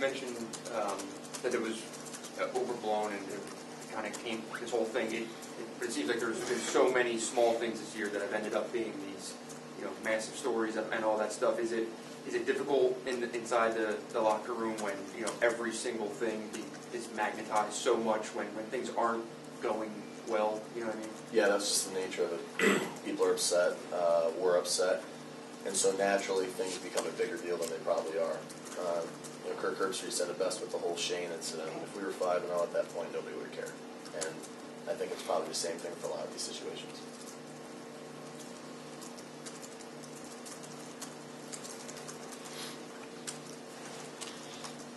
mentioned that it was overblown and it kind of came, this whole thing, but it seems like there's so many small things this year that have ended up being these, massive stories and all that stuff. Is it difficult inside the locker room when, every single thing is magnetized so much when things aren't going well, you know what I mean? Yeah, that's just the nature of it. People are upset, we're upset, and so naturally things become a bigger deal than they probably are. Kirk Herbstreit said it best with the whole Shane incident. If we were 5-0 at that point, nobody would care. And I think it's probably the same thing for a lot of these situations.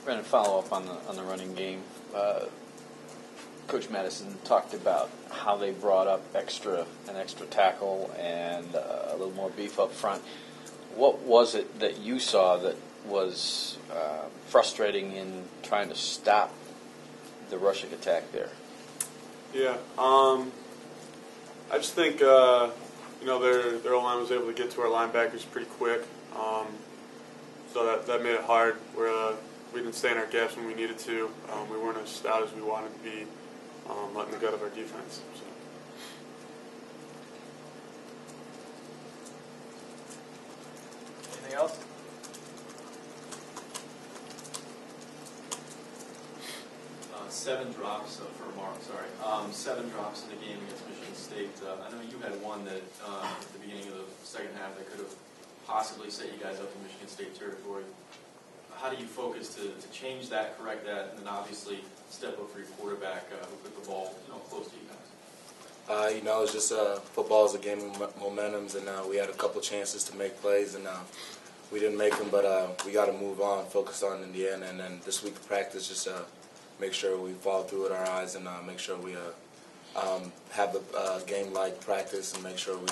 Brandon, follow up on the running game. Coach Madison talked about how they brought up an extra tackle and a little more beef up front. What was it that you saw that was frustrating in trying to stop the rushing attack there? Yeah, I just think their O-line was able to get to our linebackers pretty quick, so that made it hard. Where we didn't stay in our gaps when we needed to. We weren't as stout as we wanted to be, letting the gut of our defense. So. Anything else? Seven drops for Mark. Sorry, 7 drops in the game against Michigan State. I know you had one that at the beginning of the second half that could have possibly set you guys up in Michigan State territory. How do you focus to change that, correct that, and then obviously step up for your quarterback who put the ball close to you guys? It's just football is a game of momentums, and we had a couple chances to make plays, and we didn't make them. But we got to move on, focus on in the end, and then this week of practice, just make sure we follow through with our eyes and make sure we have a game-like practice and make sure we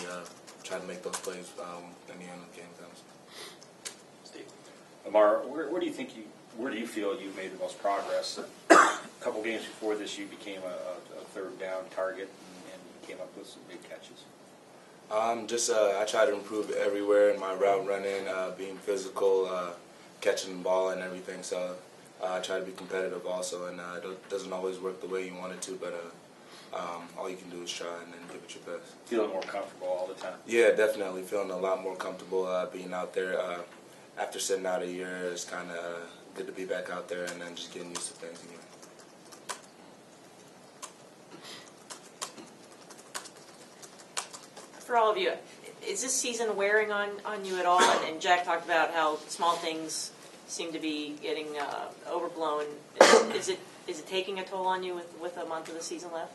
try to make those plays in the end of the game comes. Steve. Amar, where do you feel you've made the most progress? A couple games before this, you became a third down target and you came up with some big catches. I try to improve everywhere in my route running, being physical, catching the ball and everything. So I try to be competitive also, and it doesn't always work the way you want it to, but all you can do is try and then give it your best. Feeling more comfortable all the time? Yeah, definitely. Feeling a lot more comfortable being out there. After sitting out a year, it's kind of good to be back out there and then just getting used to things again. For all of you, is this season wearing on you at all? And Jack talked about how small things seem to be getting overblown. Is it taking a toll on you with a month of the season left?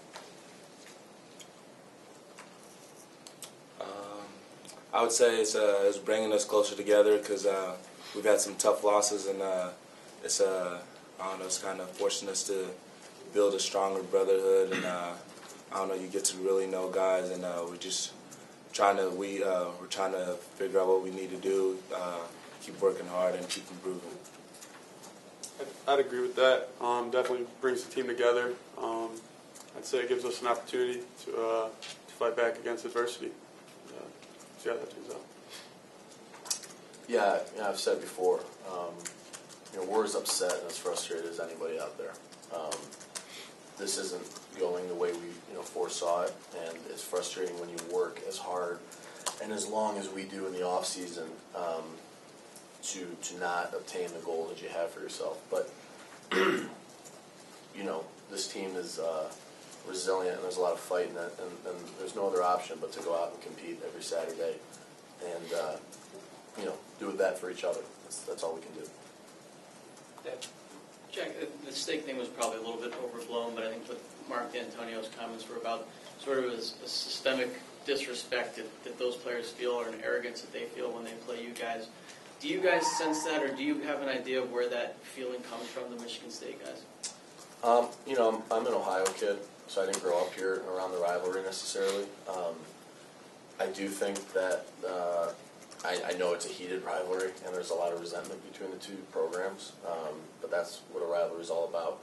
I would say it's bringing us closer together because we've had some tough losses, and it's kind of forcing us to build a stronger brotherhood, and you get to really know guys, and we're just trying to we're trying to figure out what we need to do, keep working hard, and keep improving. I'd agree with that. Definitely brings the team together. I'd say it gives us an opportunity to fight back against adversity. See how that turns out. Yeah, I've said before, we're as upset and as frustrated as anybody out there. This isn't going the way we foresaw it, and it's frustrating when you work as hard and as long as we do in the off season to not obtain the goal that you have for yourself. But this team is resilient, and there's a lot of fight in it, and there's no other option but to go out and compete every Saturday, and do that for each other. That's all we can do. Yeah. Jack, the steak thing was probably a little bit overblown, but I think what Mark D'Antonio's comments were about sort of a systemic disrespect that those players feel, or an arrogance that they feel when they play you guys. Do you guys sense that, or do you have an idea of where that feeling comes from, the Michigan State guys? I'm an Ohio kid, so I didn't grow up here around the rivalry necessarily. I do think that I know it's a heated rivalry, and there's a lot of resentment between the two programs, but that's what a rivalry is all about.